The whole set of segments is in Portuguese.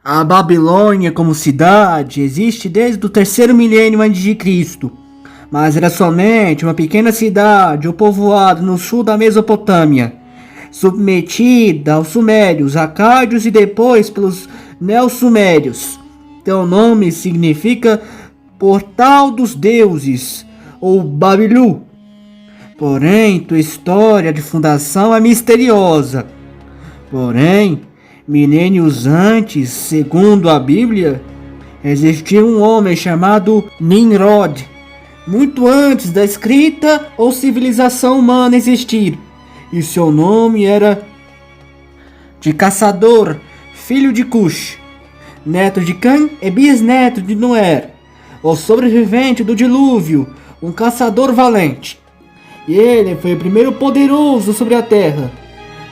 A Babilônia como cidade existe desde o terceiro milênio a.C., mas era somente uma pequena cidade ou povoado no sul da Mesopotâmia, submetida aos sumérios, acádios e depois pelos neossumérios. Seu nome significa Portal dos Deuses ou Babilu. Porém, sua história de fundação é misteriosa. Porém, milênios antes, segundo a Bíblia, existia um homem chamado Nimrod, muito antes da escrita ou civilização humana existir, e seu nome era de caçador, filho de Cush, neto de Cã e bisneto de Noé, o sobrevivente do dilúvio, um caçador valente. E ele foi o primeiro poderoso sobre a terra.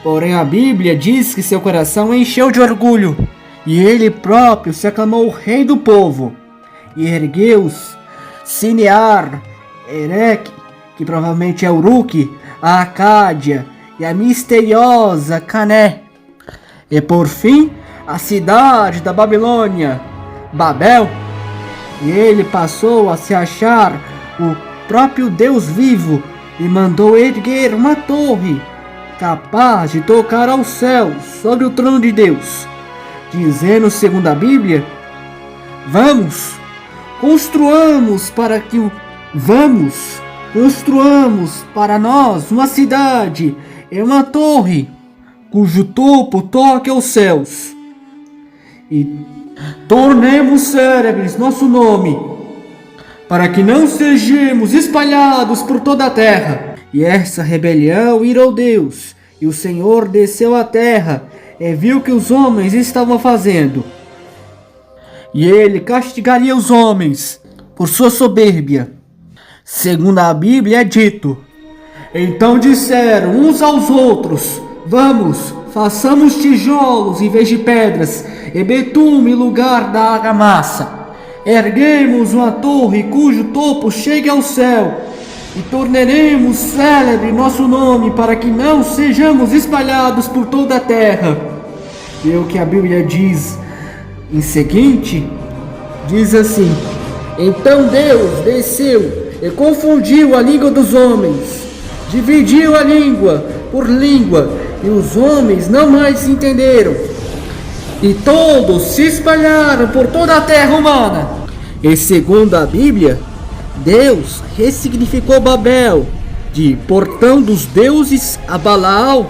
Porém a Bíblia diz que seu coração encheu de orgulho, e ele próprio se aclamou rei do povo, e ergueu-se Sinear, Erech, que provavelmente é Uruk, a Acádia e a misteriosa Cané, e por fim a cidade da Babilônia, Babel, e ele passou a se achar o próprio Deus vivo e mandou erguer uma torre capaz de tocar aos céus sobre o trono de Deus, dizendo segundo a Bíblia: construamos para nós uma cidade e uma torre cujo topo toque aos céus, e tornemos célebres nosso nome, para que não sejamos espalhados por toda a terra. E essa rebelião irou Deus, e o Senhor desceu à terra e viu que os homens estavam fazendo, e ele castigaria os homens por sua soberbia. Segundo a Bíblia é dito: então disseram uns aos outros: façamos tijolos em vez de pedras, e betume em lugar da argamassa. Erguemos uma torre cujo topo chegue ao céu, e tornaremos célebre nosso nome, para que não sejamos espalhados por toda a terra. E o que a Bíblia diz em seguinte, diz assim: então Deus desceu e confundiu a língua dos homens, dividiu a língua por língua, e os homens não mais se entenderam, e todos se espalharam por toda a terra humana. E segundo a Bíblia, Deus ressignificou Babel de portão dos deuses a Balaal,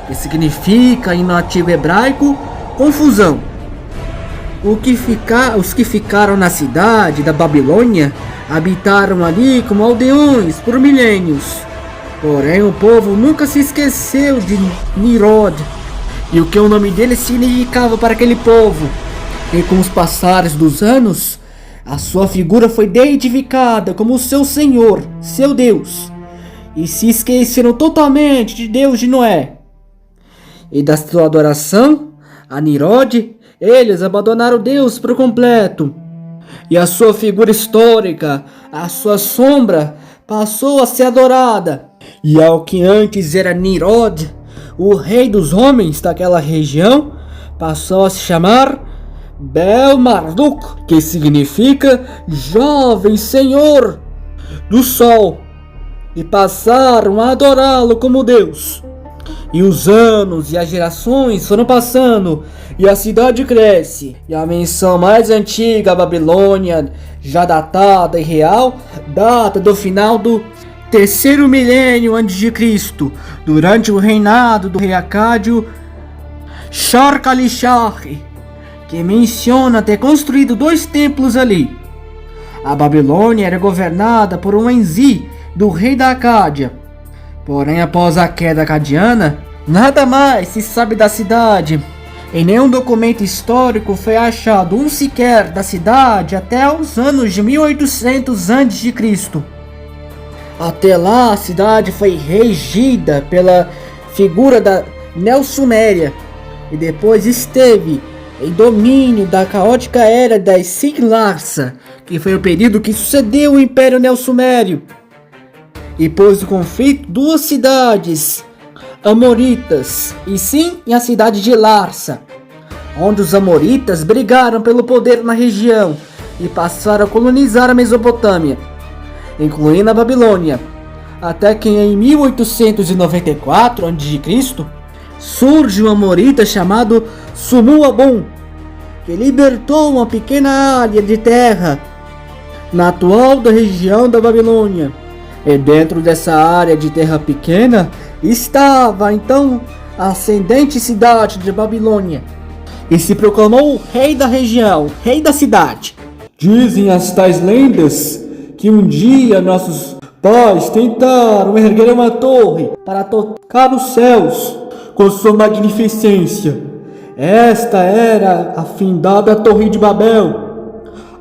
que significa em nativo hebraico confusão. Os que ficaram na cidade da Babilônia habitaram ali como aldeões por milênios. Porém o povo nunca se esqueceu de Nimrod e o que o nome dele significava para aquele povo. E com os passares dos anos, a sua figura foi deidificada como seu Senhor, seu Deus, e se esqueceram totalmente de Deus de Noé. E da sua adoração a Nimrod, eles abandonaram Deus por completo. E a sua figura histórica, a sua sombra, passou a ser adorada. E ao que antes era Nimrod, o rei dos homens daquela região, passou a se chamar Bel-Marduk, que significa jovem senhor do sol, e passaram a adorá-lo como Deus. E os anos e as gerações foram passando, e a cidade cresce, e a menção mais antiga, a Babilônia, já datada e real, data do final do terceiro milênio a.C., durante o reinado do rei acádio Shar-Kali-Shar, que menciona ter construído 2 templos ali. A Babilônia era governada por um Enzi, do rei da Acádia. Porém, após a queda acadiana, nada mais se sabe da cidade. Em nenhum documento histórico foi achado um sequer da cidade até os anos de 1800 a.C. Até lá, a cidade foi regida pela figura da Neo-Suméria e depois esteve em domínio da caótica era das Siglarsa, que foi o período que sucedeu o Império Neo-Sumério. E pôs o conflito 2 cidades amoritas, e sim em a cidade de Larsa. onde os amoritas brigaram pelo poder na região e passaram a colonizar a Mesopotâmia, incluindo a Babilônia, até que em 1894 a.C. surge um amorita chamado Sumu-Abum, que libertou uma pequena área de terra na atual região da Babilônia. E dentro dessa área de terra pequena estava então a ascendente cidade de Babilônia, e se proclamou rei da região, rei da cidade. Dizem as tais lendas que um dia nossos pais tentaram erguer uma torre para tocar os céus com sua magnificência. Esta era a findada Torre de Babel.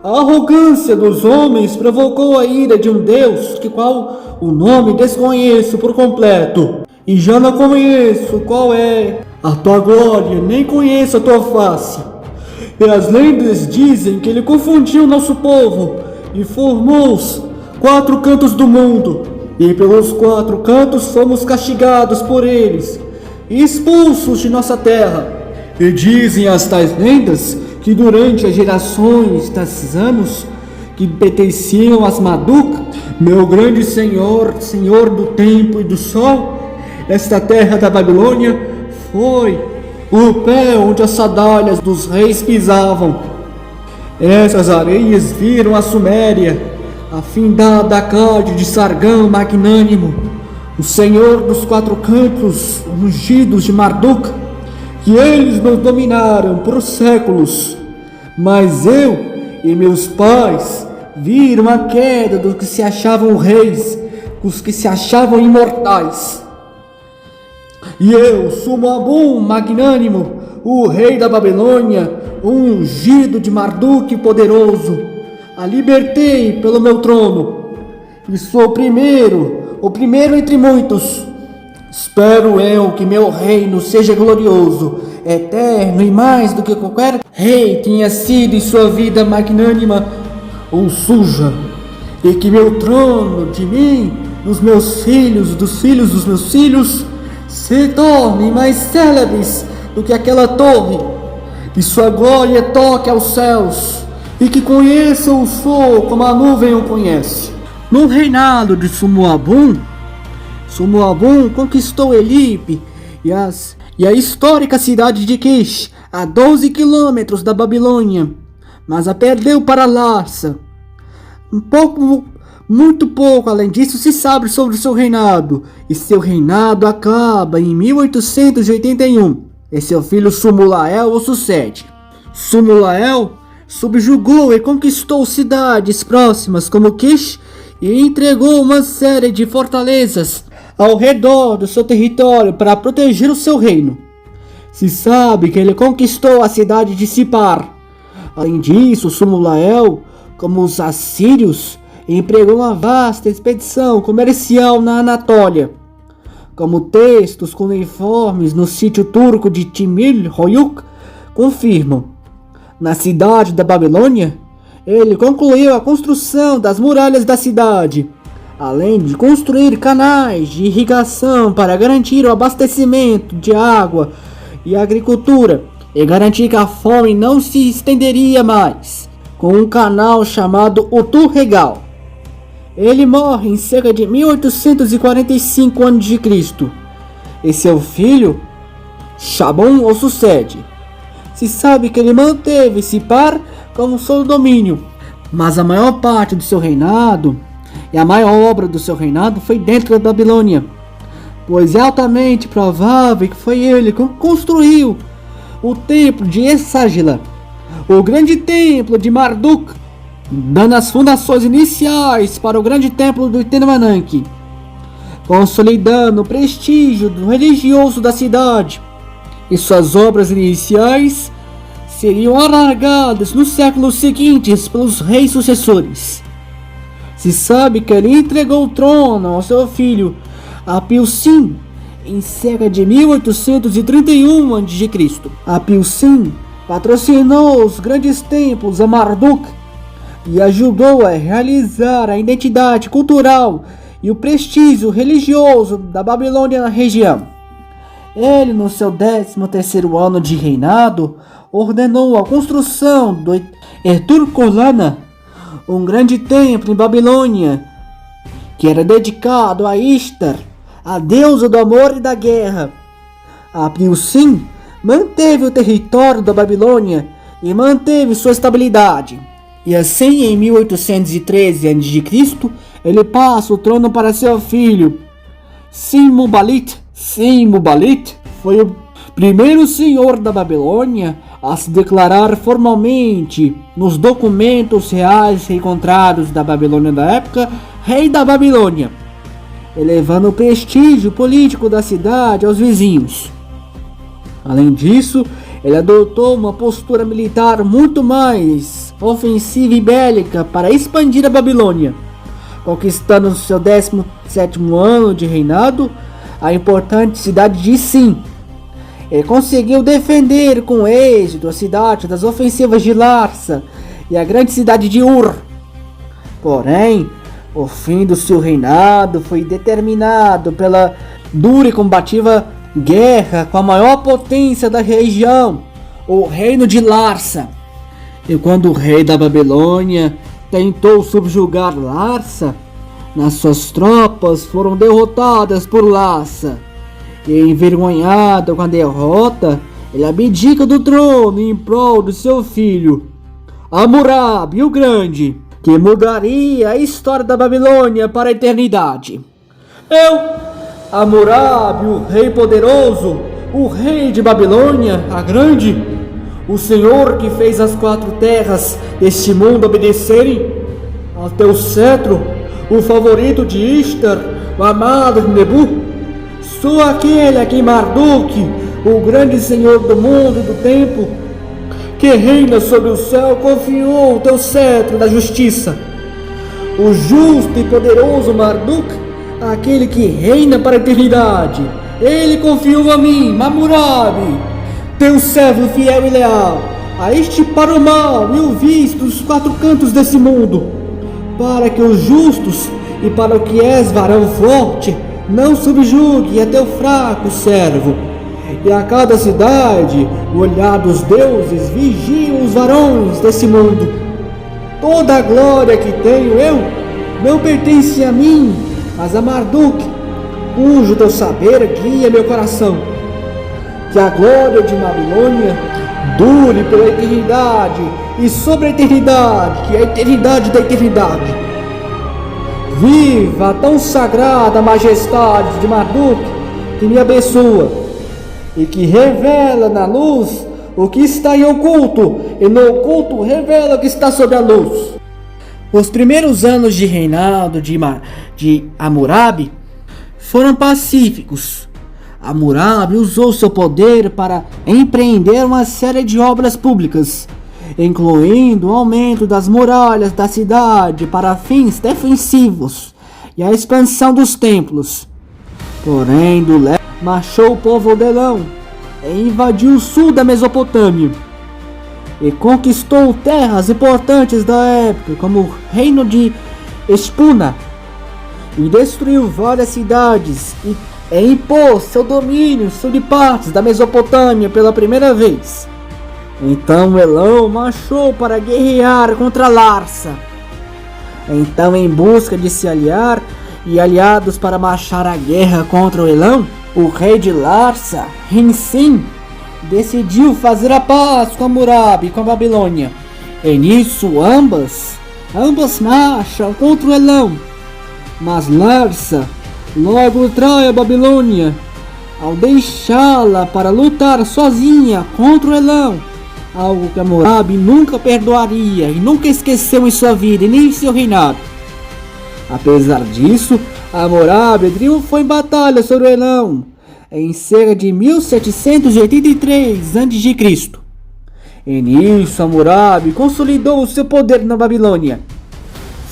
A arrogância dos homens provocou a ira de um Deus que qual o nome desconheço por completo, e já não conheço qual é a tua glória, nem conheço a tua face. E as lendas dizem que ele confundiu nosso povo e formou os 4 cantos do mundo, e pelos 4 cantos fomos castigados por eles, expulsos de nossa terra. E dizem as tais lendas que durante as gerações desses anos que pertenciam a Marduk, meu grande senhor, senhor do tempo e do sol, esta terra da Babilônia foi o pé onde as sandálias dos reis pisavam. Essas areias viram a Suméria, a findada Acádia de Sargão magnânimo, o senhor dos 4 cantos, ungidos de Marduk, que eles nos dominaram por séculos. Mas eu e meus pais viram a queda dos que se achavam reis, os que se achavam imortais. E eu, Sumu-Abum magnânimo, o rei da Babilônia, o ungido de Marduk poderoso, a libertei pelo meu trono, e sou o primeiro entre muitos. Espero eu que meu reino seja glorioso, eterno e mais do que qualquer rei tenha sido em sua vida magnânima ou suja, e que meu trono de mim, dos meus filhos, dos filhos dos meus filhos, se tornem mais célebres do que aquela torre, e sua glória toque aos céus, e que conheçam o sol como a nuvem o conhece. No reinado de Sumu-Abum conquistou Elipe e a histórica cidade de Kish, a 12 quilômetros da Babilônia, mas a perdeu para Larsa. Muito pouco além disso se sabe sobre seu reinado, e seu reinado acaba em 1881, e seu filho Sumu-Lael o sucede. Sumu-Lael subjugou e conquistou cidades próximas como Kish e entregou uma série de fortalezas ao redor do seu território para proteger o seu reino. Se sabe que ele conquistou a cidade de Sipar. Além disso, Sumu-Lael, como os assírios, empregou uma vasta expedição comercial na Anatólia. Como textos cuneiformes no sítio turco de Timil Hoyuk confirmam, na cidade da Babilônia, ele concluiu a construção das muralhas da cidade, além de construir canais de irrigação para garantir o abastecimento de água e agricultura, e garantir que a fome não se estenderia mais, com um canal chamado Utu-Regal. Ele morre em cerca de 1845 a.C. e seu filho, Shabum, o sucede. Se sabe que ele manteve Sipar como seu domínio, mas a maior parte do seu reinado e a maior obra do seu reinado foi dentro da Babilônia, pois é altamente provável que foi ele que construiu o templo de Esagila, o grande templo de Marduk, dando as fundações iniciais para o grande templo do Tenmananque, consolidando o prestígio do religioso da cidade, e suas obras iniciais seriam alargadas nos séculos seguintes pelos reis sucessores. Se sabe que ele entregou o trono ao seu filho Apilsim em cerca de 1831 a.C. Apilsim patrocinou os grandes templos a Marduk e ajudou a realizar a identidade cultural e o prestígio religioso da Babilônia na região. Ele, no seu 13º ano de reinado, ordenou a construção do Erturcolana, um grande templo em Babilônia, que era dedicado a Ishtar, a deusa do amor e da guerra. Aprio-Sin manteve o território da Babilônia e manteve sua estabilidade. E assim, em 1813 a.C., ele passa o trono para seu filho, Sin-Muballit. Sin-Muballit foi o primeiro senhor da Babilônia a se declarar formalmente, nos documentos reais encontrados da Babilônia da época, rei da Babilônia, elevando o prestígio político da cidade aos vizinhos. Além disso, ele adotou uma postura militar muito mais ofensiva e bélica para expandir a Babilônia, conquistando no seu 17º ano de reinado a importante cidade de Sin. Ele conseguiu defender com êxito a cidade das ofensivas de Larsa e a grande cidade de Ur. Porém, o fim do seu reinado foi determinado pela dura e combativa guerra com a maior potência da região, o reino de Larsa. E quando o rei da Babilônia tentou subjugar Larsa, suas tropas foram derrotadas por Larsa. E envergonhado com a derrota, ele abdica do trono em prol do seu filho, Hammurabi o Grande, que mudaria a história da Babilônia para a eternidade. Hammurabi, o rei poderoso, o rei de Babilônia, a Grande, o Senhor que fez as 4 terras deste mundo obedecerem ao teu cetro, o favorito de Ishtar, o amado de Nebu, sou aquele a quem Marduk, o grande Senhor do mundo e do tempo, que reina sobre o céu, confiou o teu cetro da justiça. O justo e poderoso Marduk, aquele que reina para a eternidade, ele confiou a mim, Hammurabi, teu servo fiel e leal, a este para o mal e o vício dos 4 cantos desse mundo, para que os justos e para o que és varão forte, não subjugue a teu fraco servo. E a cada cidade, o olhar dos deuses vigia os varões desse mundo. Toda a glória que tenho eu não pertence a mim, mas a Marduk, cujo teu saber guia meu coração. Que a glória de Babilônia dure pela eternidade e sobre a eternidade, que é a eternidade da eternidade. Viva a tão sagrada majestade de Marduk, que me abençoa e que revela na luz o que está em oculto, e no oculto revela o que está sob a luz. Os primeiros anos de reinado de Hammurabi foram pacíficos. Hammurabi usou seu poder para empreender uma série de obras públicas, incluindo o aumento das muralhas da cidade para fins defensivos e a expansão dos templos. Porém, do leste marchou o povo de Elão e invadiu o sul da Mesopotâmia e conquistou terras importantes da época, como o reino de Espuna, e destruiu várias cidades e impôs seu domínio sobre partes da Mesopotâmia pela primeira vez. Então Elão marchou para guerrear contra Larsa. Então, em busca de se aliar e aliados para marchar a guerra contra o Elão, o rei de Larsa, Rin-Sin, decidiu fazer a paz com Hammurabi e com a Babilônia. E nisso ambas marcham contra o Elão. Mas Larsa logo trai a Babilônia ao deixá-la para lutar sozinha contra o Elão, algo que Hammurabi nunca perdoaria e nunca esqueceu em sua vida e nem em seu reinado. Apesar disso, Hammurabi triunfou em batalha sobre o Elão em cerca de 1783 a.C. E nisso Hammurabi consolidou o seu poder na Babilônia.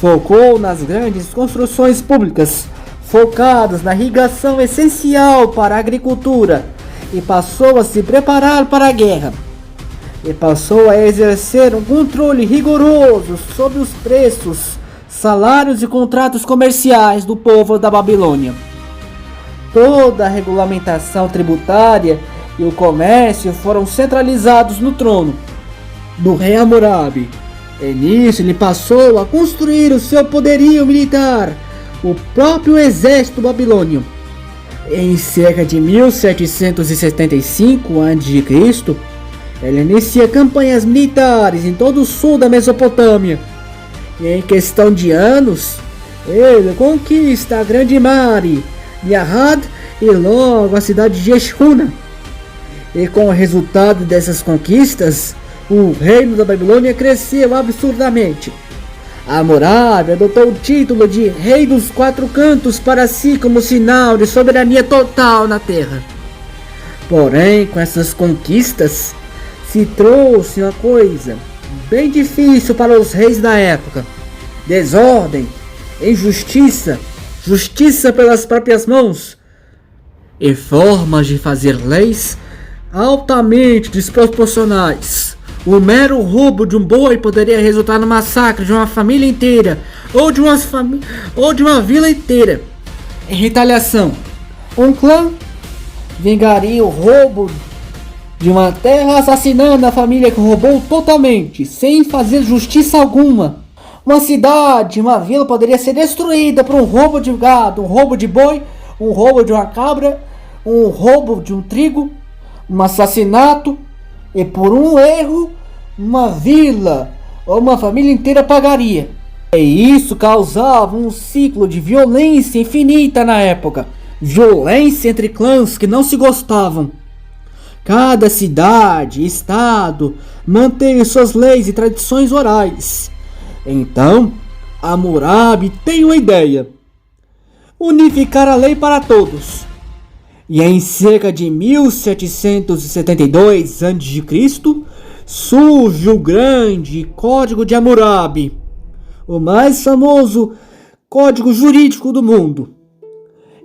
Focou nas grandes construções públicas, focadas na irrigação essencial para a agricultura, e passou a se preparar para a guerra. E passou a exercer um controle rigoroso sobre os preços, salários e contratos comerciais do povo da Babilônia. toda a regulamentação tributária e o comércio foram centralizados no trono do rei Hammurabi. E nisso ele passou a construir o seu poderio militar, o próprio exército babilônio. Em cerca de 1775 a.C., ele inicia campanhas militares em todo o sul da Mesopotâmia. E em questão de anos, ele conquista a Grande Mari, Niahad e logo a cidade de Eshuna. E com o resultado dessas conquistas, o reino da Babilônia cresceu absurdamente. Hammurabi adotou o título de Rei dos Quatro Cantos para si como sinal de soberania total na terra. Porém, com essas conquistas, se trouxe uma coisa bem difícil para os reis da época: desordem, injustiça, justiça pelas próprias mãos e formas de fazer leis altamente desproporcionais. O mero roubo de um boi poderia resultar no massacre de uma família inteira ou de uma vila inteira. Em retaliação, um clã vingaria o roubo de uma terra, assassinando a família que roubou totalmente, sem fazer justiça alguma. Uma cidade, uma vila poderia ser destruída por um roubo de gado, um roubo de boi, um roubo de uma cabra, um roubo de um trigo, um assassinato, e por um erro, uma vila ou uma família inteira pagaria. E isso causava um ciclo de violência infinita na época. Violência entre clãs que não se gostavam. Cada cidade e estado mantém suas leis e tradições orais. Então, Hammurabi tem uma ideia: unificar a lei para todos. E em cerca de 1772 a.C., surge o grande Código de Hammurabi, o mais famoso código jurídico do mundo.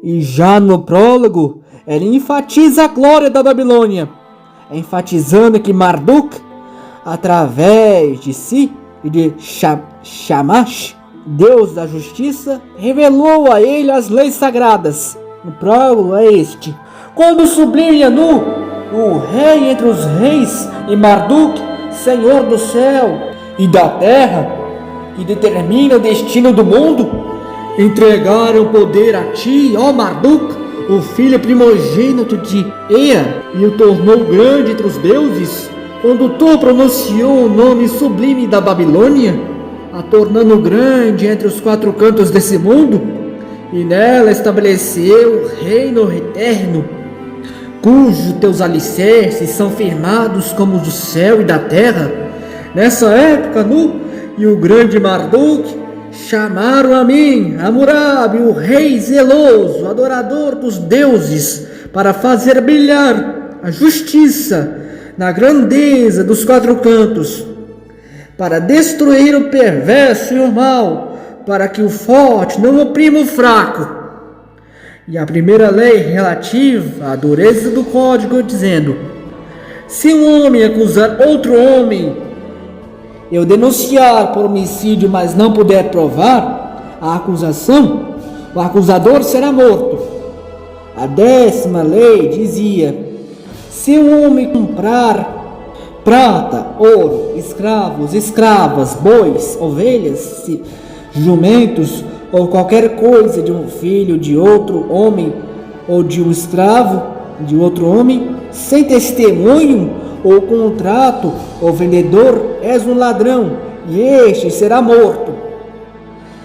E já no prólogo, ele enfatiza a glória da Babilônia, enfatizando que Marduk, através de si e de Shamash, Deus da justiça, revelou a ele as leis sagradas. O prólogo é este: quando sublime Anu, o rei entre os reis, e Marduk, senhor do céu e da terra, que determina o destino do mundo, entregaram poder a ti, ó Marduk, o filho primogênito de Ea, e o tornou grande entre os deuses, quando tu pronunciou o nome sublime da Babilônia, a tornando grande entre os quatro cantos desse mundo, e nela estabeleceu o reino eterno, cujos teus alicerces são firmados como os do céu e da terra. Nessa época, Nu e o grande Marduk chamaram a mim, Hammurabi, o rei zeloso, adorador dos deuses, para fazer brilhar a justiça na grandeza dos quatro cantos, para destruir o perverso e o mal, para que o forte não oprima o fraco. E a primeira lei relativa à dureza do código, dizendo: se um homem acusar outro homem e o denunciar por homicídio, mas não puder provar a acusação, o acusador será morto. A 10ª lei dizia: se um homem comprar prata, ouro, escravos, escravas, bois, ovelhas, jumentos ou qualquer coisa de um filho de outro homem ou de um escravo de outro homem, sem testemunho ou contrato, o vendedor és um ladrão, e este será morto.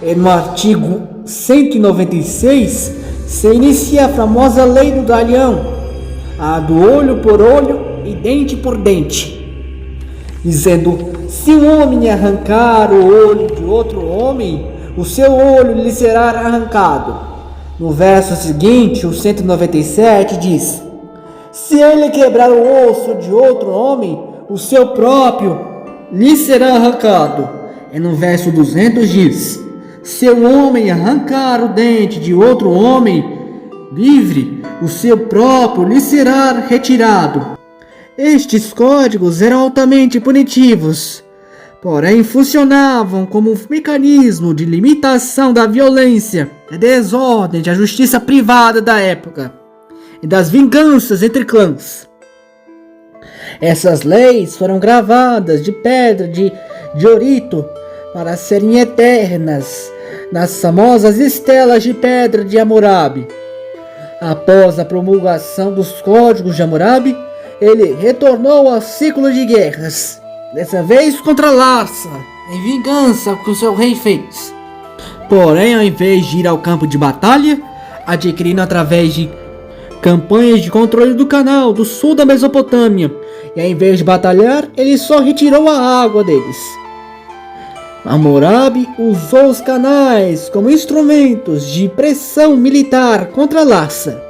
E no artigo 196 se inicia a famosa lei do galeão, a do olho por olho e dente por dente, dizendo: se um homem arrancar o olho de outro homem, o seu olho lhe será arrancado. No verso seguinte, o 197, diz: se ele quebrar o osso de outro homem, o seu próprio lhe será arrancado. E no verso 200 diz: se um homem arrancar o dente de outro homem livre, o seu próprio lhe será retirado. Estes códigos eram altamente punitivos porém funcionavam como um mecanismo de limitação da violência, da desordem, da justiça privada da época e das vinganças entre clãs. Essas leis foram gravadas de pedra de diorito para serem eternas nas famosas estelas de pedra de Hammurabi. Após a promulgação dos códigos de Hammurabi, ele retornou ao ciclo de guerras, dessa vez contra Larsa, em vingança ao que o seu rei fez. Porém, ao invés de ir ao campo de batalha, adquirindo através de campanhas de controle do canal do sul da Mesopotâmia, e ao invés de batalhar, ele só retirou a água deles. Hammurabi usou os canais como instrumentos de pressão militar contra Larsa,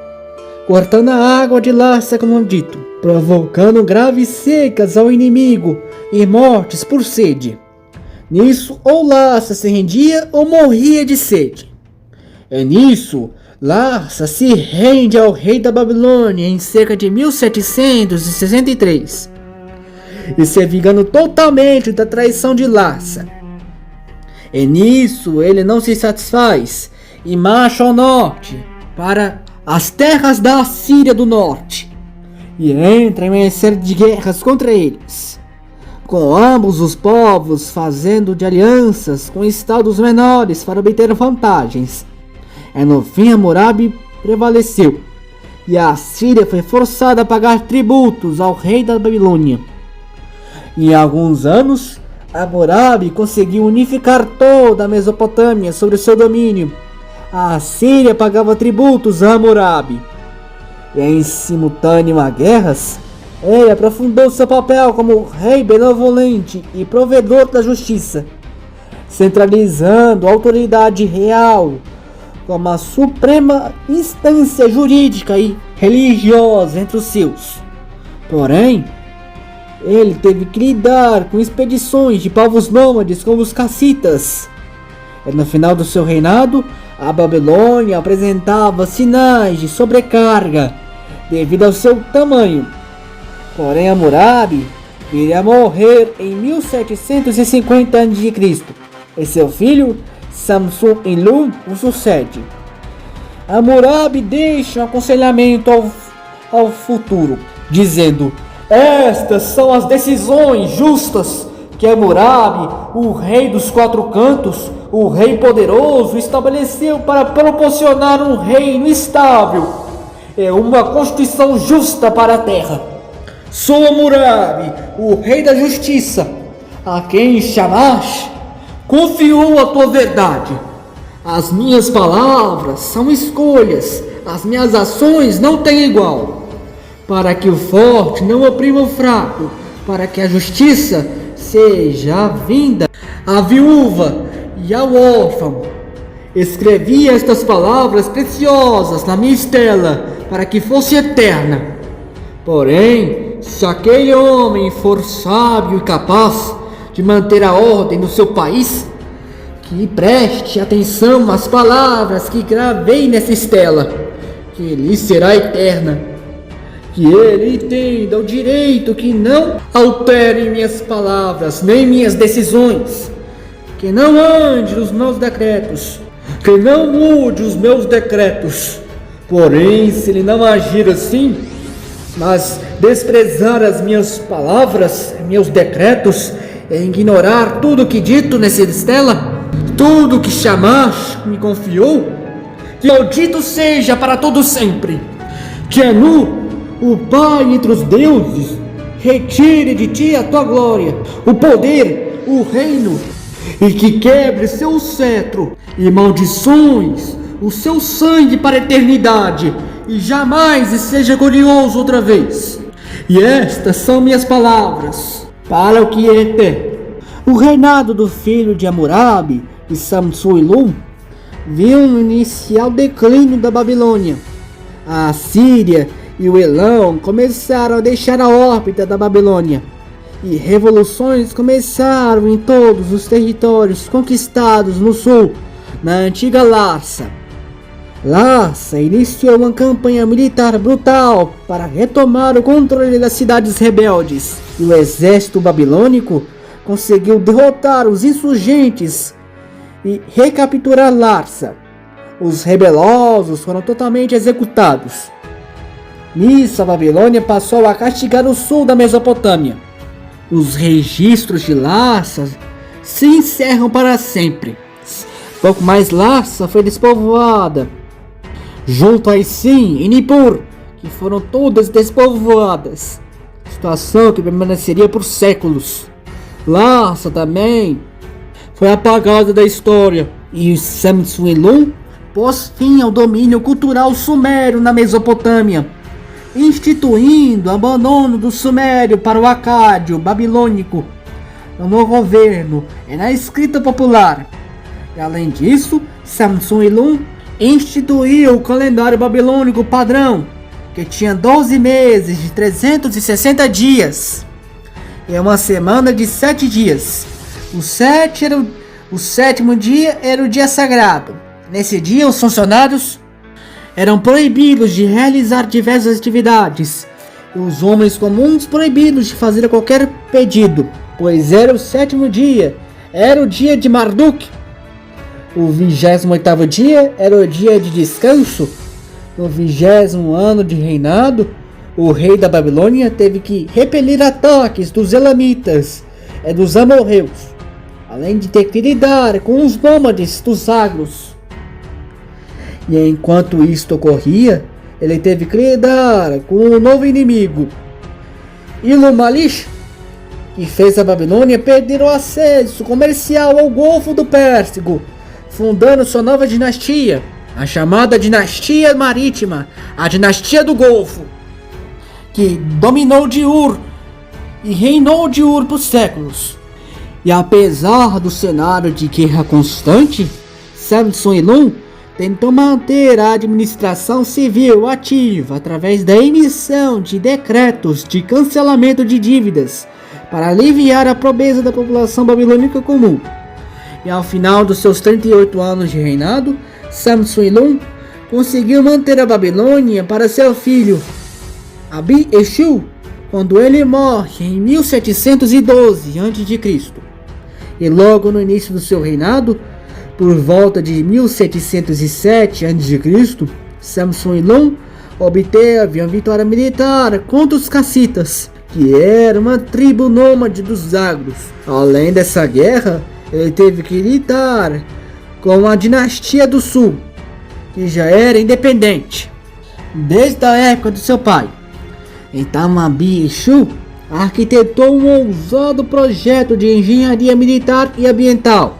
cortando a água de Larsa, como dito, provocando graves secas ao inimigo e mortes por sede. Nisso, ou Larsa se rendia ou morria de sede. E nisso, Larsa se rende ao rei da Babilônia em cerca de 1763, e se vingando totalmente da traição de Larsa. E nisso ele não se satisfaz e marcha ao norte para as terras da Assíria do norte e entra em uma série de guerras contra eles, com ambos os povos fazendo de alianças com estados menores para obter vantagens. E no fim Hammurabi prevaleceu e a Assíria foi forçada a pagar tributos ao rei da Babilônia. Em alguns anos, Hammurabi conseguiu unificar toda a Mesopotâmia sob o seu domínio. A Assíria pagava tributos a Hammurabi. E em simultâneo a guerras, ele aprofundou seu papel como rei benevolente e provedor da justiça, centralizando a autoridade real como a suprema instância jurídica e religiosa entre os seus. Porém, ele teve que lidar com expedições de povos nômades como os cassitas. E no final do seu reinado, a Babilônia apresentava sinais de sobrecarga devido ao seu tamanho. Porém, Hammurabi viria a morrer em 1750 a.C. e seu filho Samsun-Ilum o sucede. Hammurabi deixa um aconselhamento ao futuro, dizendo: estas são as decisões justas que Hammurabi, o rei dos quatro cantos, o rei poderoso, estabeleceu para proporcionar um reino estável e uma constituição justa para a terra. Sou Hammurabi, o rei da justiça, a quem Shamash confiou a tua verdade. As minhas palavras são escolhas, as minhas ações não têm igual. Para que o forte não oprima o fraco, para que a justiça seja vinda à viúva e ao órfão. Escrevi estas palavras preciosas na minha estela, para que fosse eterna. Porém, se aquele homem for sábio e capaz de manter a ordem no seu país, que preste atenção às palavras que gravei nessa estela, que lhe será eterna. Que ele entenda o direito que não altere minhas palavras, nem minhas decisões. Que não ande nos meus decretos, que não mude os meus decretos. Porém, se ele não agir assim, mas desprezar as minhas palavras, meus decretos, e ignorar tudo o que dito nessa estela, tudo que Shamash me confiou, que maldito seja para todo sempre. Que Anu, o Pai entre os deuses, retire de ti a tua glória, o poder, o reino, e que quebre seu cetro e maldições, o seu sangue para a eternidade, e jamais seja glorioso outra vez. E estas são minhas palavras para o que é eterno. O reinado do filho de Hammurabi e Samsun-Ilum viu um inicial declínio da Babilônia. A Assíria e o Elão começaram a deixar a órbita da Babilônia, e revoluções começaram em todos os territórios conquistados no sul, na antiga Larsa. Larsa iniciou uma campanha militar brutal para retomar o controle das cidades rebeldes, e o exército babilônico conseguiu derrotar os insurgentes e recapturar Larsa. Os rebeliosos foram totalmente executados. Nisso, a Babilônia passou a castigar o sul da Mesopotâmia. Os registros de Larsa se encerram para sempre. Pouco mais Larsa foi despovoada, junto a Isim e Nippur, que foram todas despovoadas, situação que permaneceria por séculos. Larsa também foi apagada da história, e Samsun-Ilum pôs fim ao domínio cultural sumério na Mesopotâmia, instituindo o abandono do sumério para o acádio babilônico no governo e na escrita popular. E além disso, Samsun-Ilum instituiu o calendário babilônico padrão, que tinha 12 meses de 360 dias e uma semana de 7 dias. O sétimo dia era o dia sagrado. Nesse dia, os funcionários eram proibidos de realizar diversas atividades, e os homens comuns proibidos de fazer qualquer pedido, pois era o sétimo dia, era o dia de Marduk. O 28º dia era o dia de descanso. No 20º ano de reinado, o rei da Babilônia teve que repelir ataques dos elamitas e dos amorreus, além de ter que lidar com os nômades dos agros. E enquanto isto ocorria, ele teve que lidar com um novo inimigo, Ilumalish, que fez a Babilônia perder o acesso comercial ao Golfo do Pérsico, fundando sua nova dinastia, a chamada Dinastia Marítima, a Dinastia do Golfo, que dominou de Ur e reinou de Ur por séculos. E apesar do cenário de guerra constante, Samsun-Ilum tentou manter a administração civil ativa através da emissão de decretos de cancelamento de dívidas para aliviar a pobreza da população babilônica comum. E ao final dos seus 38 anos de reinado, Samsun-Ilum conseguiu manter a Babilônia para seu filho Abi-Eshu, quando ele morre em 1712 a.C. E logo no início do seu reinado, por volta de 1707 a.C., Samsun-Ilum obteve uma vitória militar contra os cassitas, que era uma tribo nômade dos agros. Além dessa guerra, ele teve que lidar com a Dinastia do Sul, que já era independente desde a época do seu pai. Então Abi-Eshu arquitetou um ousado projeto de engenharia militar e ambiental.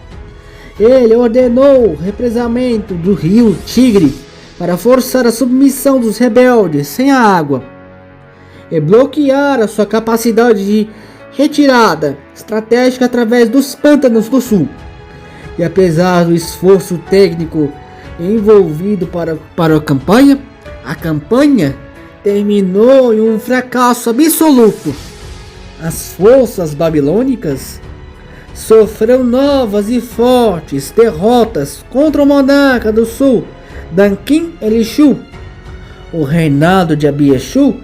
Ele ordenou o represamento do rio Tigre para forçar a submissão dos rebeldes sem a água e bloquear a sua capacidade de retirada estratégica através dos pântanos do sul. E apesar do esforço técnico envolvido para a campanha terminou em um fracasso absoluto. As forças babilônicas sofreram novas e fortes derrotas contra o monarca do sul, Dankin-Elishu. O reinado de Abi-Eshu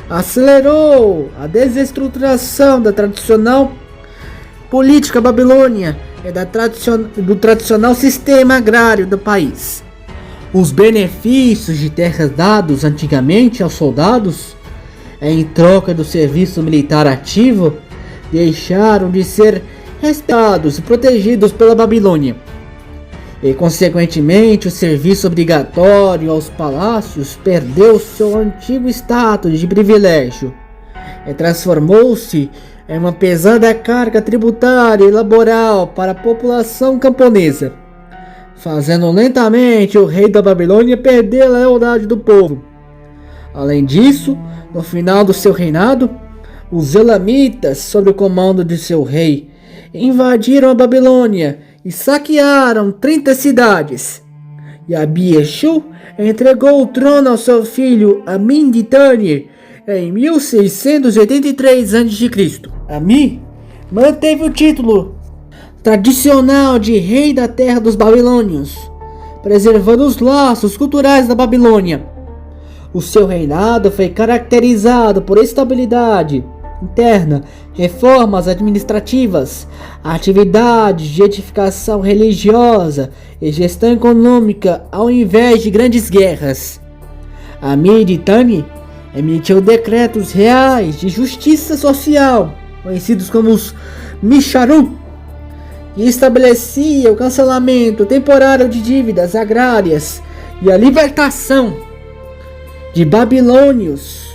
acelerou a desestruturação da tradicional política babilônia e do tradicional sistema agrário do país. Os benefícios de terras dados antigamente aos soldados, em troca do serviço militar ativo, deixaram de ser respeitados e protegidos pela Babilônia. E, consequentemente, o serviço obrigatório aos palácios perdeu seu antigo status de privilégio e transformou-se em uma pesada carga tributária e laboral para a população camponesa, fazendo lentamente o rei da Babilônia perder a lealdade do povo. Além disso, no final do seu reinado, os elamitas, sob o comando de seu rei, invadiram a Babilônia e saquearam 30 cidades. E Abi-Eshu entregou o trono ao seu filho Amin-Ditani em 1683 a.C. Amin manteve o título tradicional de rei da terra dos babilônios, preservando os laços culturais da Babilônia. O seu reinado foi caracterizado por estabilidade, interna, reformas administrativas, atividades de edificação religiosa e gestão econômica ao invés de grandes guerras. Amir-Tani emitiu decretos reais de justiça social, conhecidos como os Misharu, e estabelecia o cancelamento temporário de dívidas agrárias e a libertação de babilônios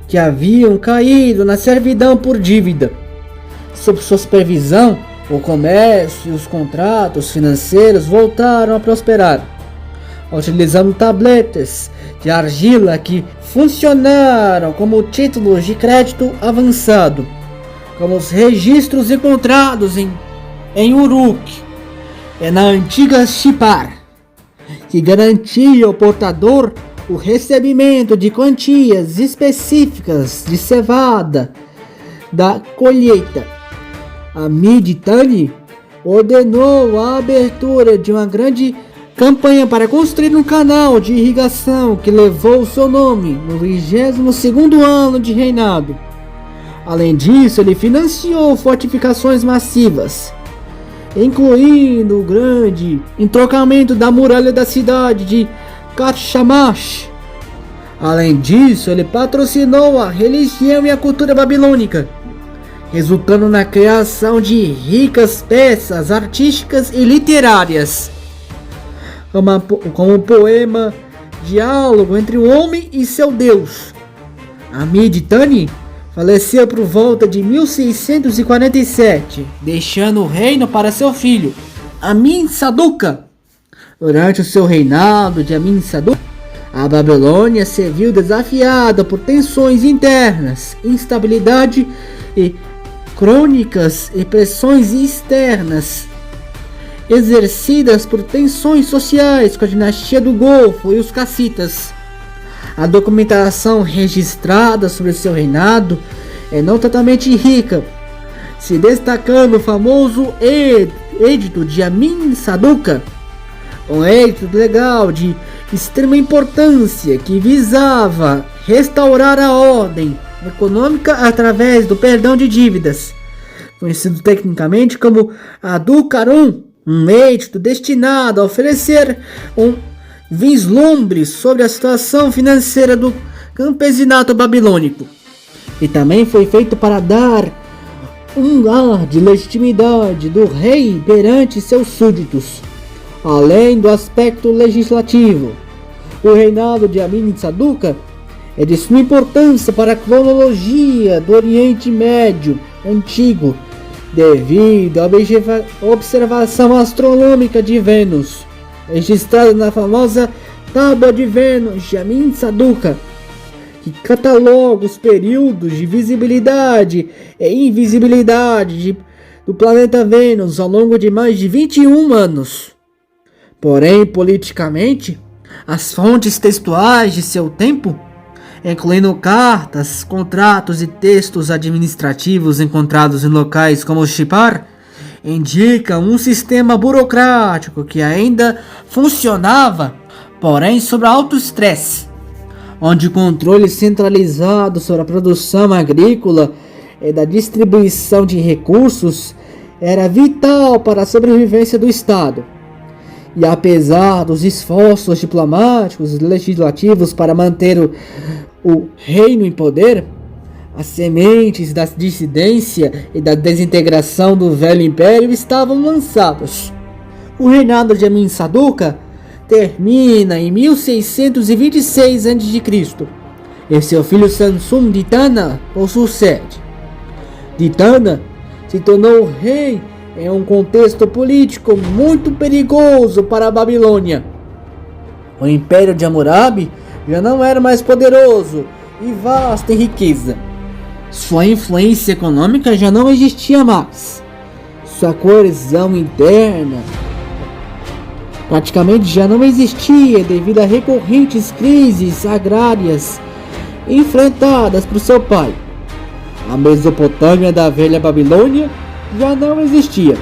que haviam caído na servidão por dívida. Sob sua supervisão, o comércio e os contratos financeiros voltaram a prosperar, utilizando tabletes de argila que funcionaram como títulos de crédito avançado, como os registros encontrados em Uruk e na antiga Shipar, que garantia ao portador o recebimento de quantias específicas de cevada da colheita. Amir-Tani ordenou a abertura de uma grande campanha para construir um canal de irrigação que levou seu nome no 22º ano de reinado. Além disso, ele financiou fortificações massivas, incluindo o grande entrocamento da muralha da cidade de Karchamash. Além disso, ele patrocinou a religião e a cultura babilônica, resultando na criação de ricas peças artísticas e literárias, como o poema Diálogo entre o Homem e seu Deus. Amir-Tani faleceu por volta de 1647, deixando o reino para seu filho, Amin-Saduqa. Durante o seu reinado de Amin-Saduqa, a Babilônia se viu desafiada por tensões internas, instabilidade e crônicas e pressões externas, exercidas por tensões sociais com a dinastia do Golfo e os cassitas. A documentação registrada sobre seu reinado é notadamente rica, se destacando o famoso Edito de Amin-Saduqa, um edito legal de extrema importância que visava restaurar a ordem econômica através do perdão de dívidas, conhecido tecnicamente como Adu-Karun, um edito destinado a oferecer um vislumbre sobre a situação financeira do campesinato babilônico, e também foi feito para dar um ar de legitimidade do rei perante seus súditos. Além do aspecto legislativo, o reinado de Amin-Saduqa é de suma importância para a cronologia do Oriente Médio Antigo, devido à observação astronômica de Vênus, registrada na famosa Tábua de Vênus de Amin-Saduqa, que cataloga os períodos de visibilidade e invisibilidade do planeta Vênus ao longo de mais de 21 anos. Porém, politicamente, as fontes textuais de seu tempo, incluindo cartas, contratos e textos administrativos encontrados em locais como Shipar, indicam um sistema burocrático que ainda funcionava, porém sob alto estresse, onde o controle centralizado sobre a produção agrícola e da distribuição de recursos era vital para a sobrevivência do Estado. E apesar dos esforços diplomáticos e legislativos para manter o reino em poder, as sementes da dissidência e da desintegração do velho império estavam lançadas. O reinado de Amin-Saduqa termina em 1626 a.C. e seu filho Samsun-Ditana o sucede. Ditana se tornou rei em um contexto político muito perigoso para a Babilônia. O Império de Hammurabi já não era mais poderoso e vasto em riqueza. Sua influência econômica já não existia mais. Sua coesão interna praticamente já não existia devido a recorrentes crises agrárias enfrentadas por seu pai. A Mesopotâmia da velha Babilônia já não existia.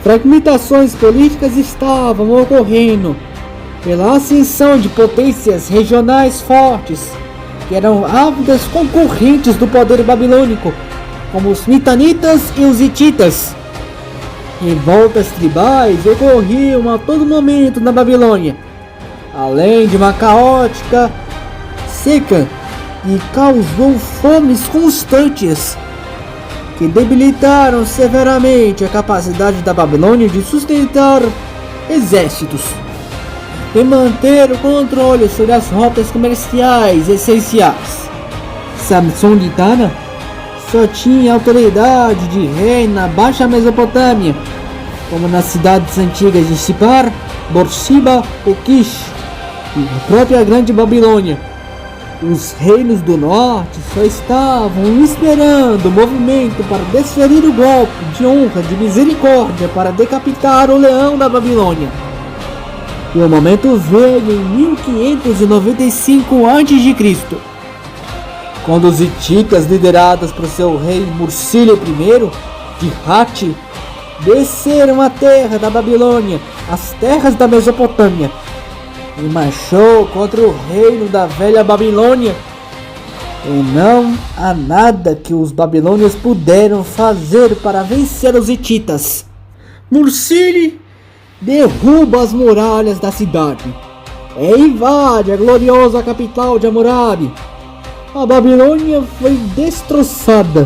Fragmentações políticas estavam ocorrendo pela ascensão de potências regionais fortes que eram ávidas concorrentes do poder babilônico, como os mitanitas e os hititas. Revoltas tribais ocorriam a todo momento na Babilônia, além de uma caótica seca que causou fomes constantes, que debilitaram severamente a capacidade da Babilônia de sustentar exércitos e manter o controle sobre as rotas comerciais essenciais. Samson-Ditana só tinha autoridade de rei na Baixa Mesopotâmia, como nas cidades antigas de Sipar, Borsibá e Kish, e a própria Grande Babilônia. Os reinos do norte só estavam esperando o movimento para desferir o golpe de honra, de misericórdia, para decapitar o leão da Babilônia. E o momento veio em 1595 a.C., quando os hititas, liderados por seu rei Mursílio I de Hatti, desceram a terra da Babilônia, as terras da Mesopotâmia, e marchou contra o reino da velha Babilônia. E não há nada que os babilônios puderam fazer para vencer os hititas. Mursílio derruba as muralhas da cidade e invade a gloriosa capital de Hammurabi. A Babilônia foi destroçada.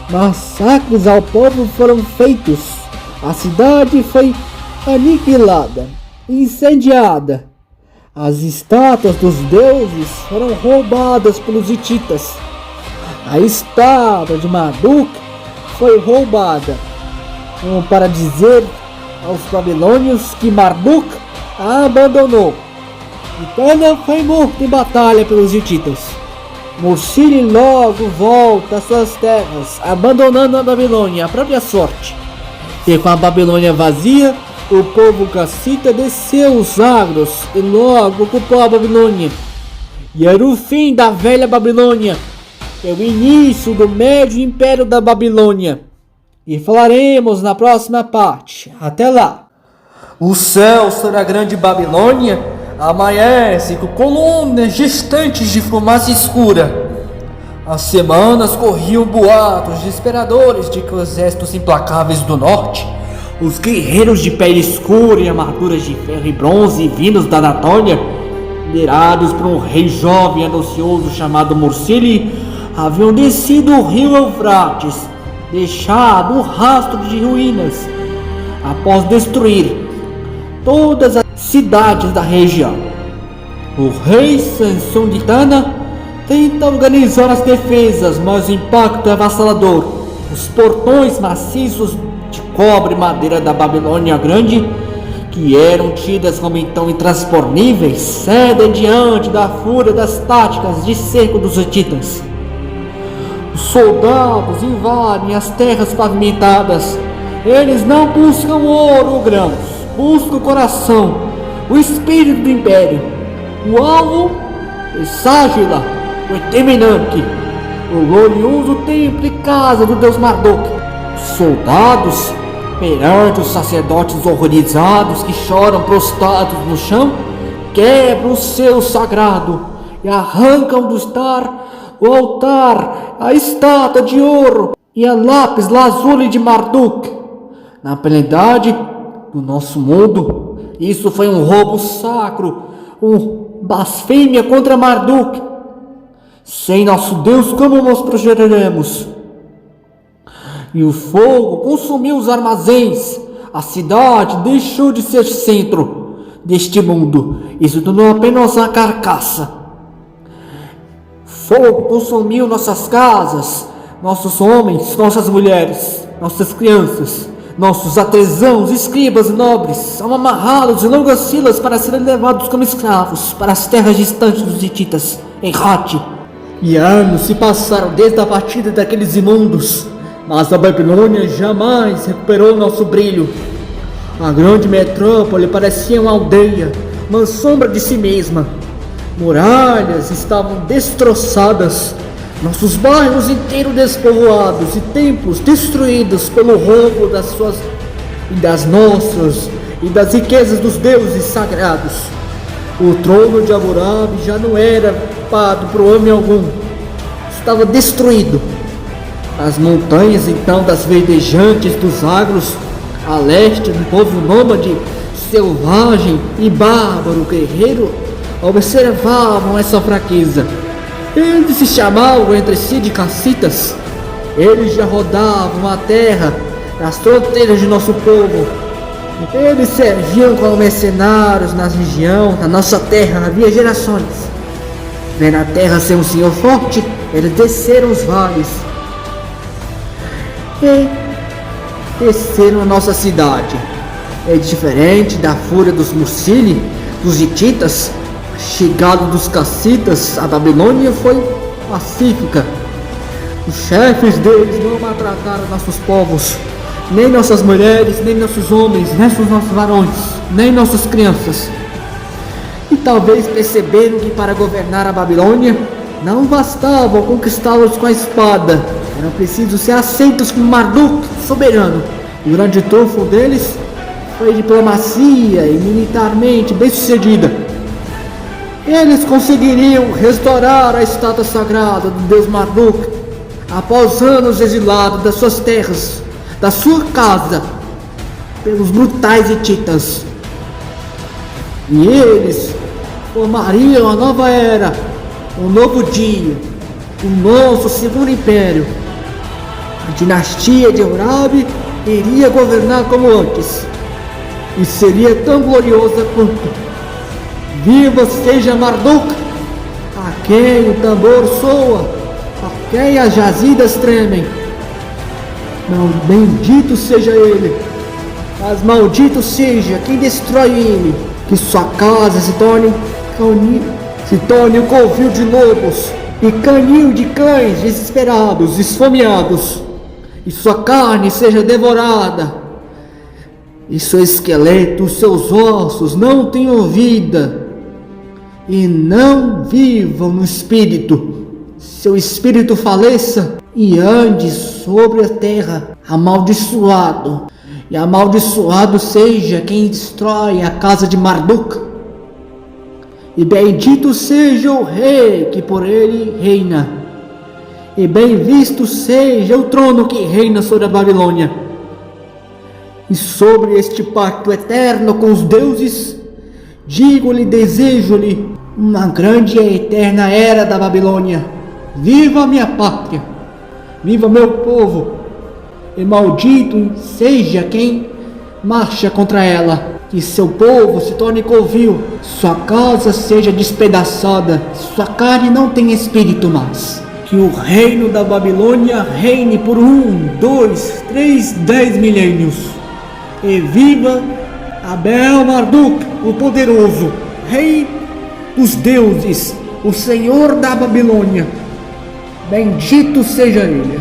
Massacres ao povo foram feitos. A cidade foi aniquilada, incendiada. As estátuas dos deuses foram roubadas pelos hititas. A estátua de Marduk foi roubada, como para dizer aos babilônios que Marduk a abandonou. Ditana foi morto em batalha pelos hititas. Mursílio logo volta às suas terras, abandonando a Babilônia à própria sorte. E com a Babilônia vazia, o povo cassita desceu os Zagros e logo ocupou a Babilônia. E era o fim da velha Babilônia, é o início do médio império da Babilônia. E falaremos na próxima parte. Até lá! O céu sobre a grande Babilônia amanhece com colônias distantes de fumaça escura. As semanas corriam boatos desesperadores de que os exércitos implacáveis do norte, os guerreiros de pele escura e armaduras de ferro e bronze vindos da Anatólia, liderados por um rei jovem e audacioso chamado Mursílio, haviam descido o rio Eufrates, deixado um rastro de ruínas, após destruir todas as cidades da região. O rei Samson-Ditana tenta organizar as defesas, mas o impacto é avassalador. Os portões maciços de cobre e madeira da Babilônia Grande, que eram tidas como então intransponíveis, cedem diante da fúria das táticas de cerco dos hititas. Os soldados invadem as terras pavimentadas. Eles não buscam ouro ou grãos, buscam o coração, o espírito do império. O alvo é Ságila, o Etemenanque, o glorioso templo e casa do deus Marduk. Os soldados, perante os sacerdotes horrorizados que choram prostrados no chão, quebram o selo sagrado e arrancam do o altar, a estátua de ouro e a lápis lazuli de Marduk. Na plenitude do nosso mundo, isso foi um roubo sacro, uma blasfêmia contra Marduk. Sem nosso Deus, como nos protegeremos? E o fogo consumiu os armazéns. A cidade deixou de ser centro deste mundo e se tornou apenas uma carcaça. Fogo consumiu nossas casas, nossos homens, nossas mulheres, nossas crianças, nossos artesãos, escribas e nobres são amarrados em longas filas para serem levados como escravos para as terras distantes dos hititas, em Hatti. E anos se passaram desde a partida daqueles imundos, mas a Babilônia jamais recuperou nosso brilho. A grande metrópole parecia uma aldeia, uma sombra de si mesma. Muralhas estavam destroçadas, nossos bairros inteiros despovoados e templos destruídos pelo roubo das nossas e das riquezas dos deuses sagrados. O trono de Hammurabi já não era escapado por homem algum. Estava destruído. As montanhas então das verdejantes dos agros, a leste do povo nômade, selvagem e bárbaro guerreiro, observavam essa fraqueza. Eles se chamavam entre si de cacitas. Eles já rodavam a terra, as fronteiras de nosso povo. Eles serviam como mercenários na região, na nossa terra, havia gerações. Vendo a terra ser um senhor forte, eles desceram os vales e desceram a nossa cidade. É diferente da fúria dos Mucili, dos Hititas, a chegada dos cacitas, a Babilônia foi pacífica. Os chefes deles não maltrataram nossos povos, nem nossas mulheres, nem nossos homens, nem nossos varões, nem nossas crianças. E talvez perceberam que para governar a Babilônia não bastava conquistá-los com a espada, eram precisos ser aceitos como Marduk soberano. O grande trunfo deles foi diplomacia e militarmente bem sucedida. Eles conseguiriam restaurar a estátua sagrada do deus Marduk após anos exilados das suas terras, da sua casa, pelos brutais hititas. E eles formariam a nova era, um novo dia, o nosso segundo império. A dinastia de Urabi iria governar como antes, e seria tão gloriosa quanto. Viva seja Marduk, a quem o tambor soa, a quem as jazidas tremem. Não, bendito seja ele, mas maldito seja quem destrói ele. Que sua casa se torne um covil de lobos e canil de cães desesperados, esfomeados, e sua carne seja devorada, e seu esqueleto, seus ossos não tenham vida, e não vivam no espírito. Seu espírito faleça e ande sobre a terra amaldiçoado, e amaldiçoado seja quem destrói a casa de Marduk, e bendito seja o rei que por ele reina, e bem visto seja o trono que reina sobre a Babilônia. E sobre este pacto eterno com os deuses, digo-lhe, desejo-lhe uma grande e eterna era da Babilônia. Viva a minha pátria, viva meu povo, e maldito seja quem marcha contra ela. Que seu povo se torne covil, sua casa seja despedaçada, sua carne não tenha espírito mais. Que o reino da Babilônia reine por 1, 2, 3, 10 milênios. E viva Abel Marduk, o poderoso, rei dos deuses, o senhor da Babilônia. Bendito seja ele.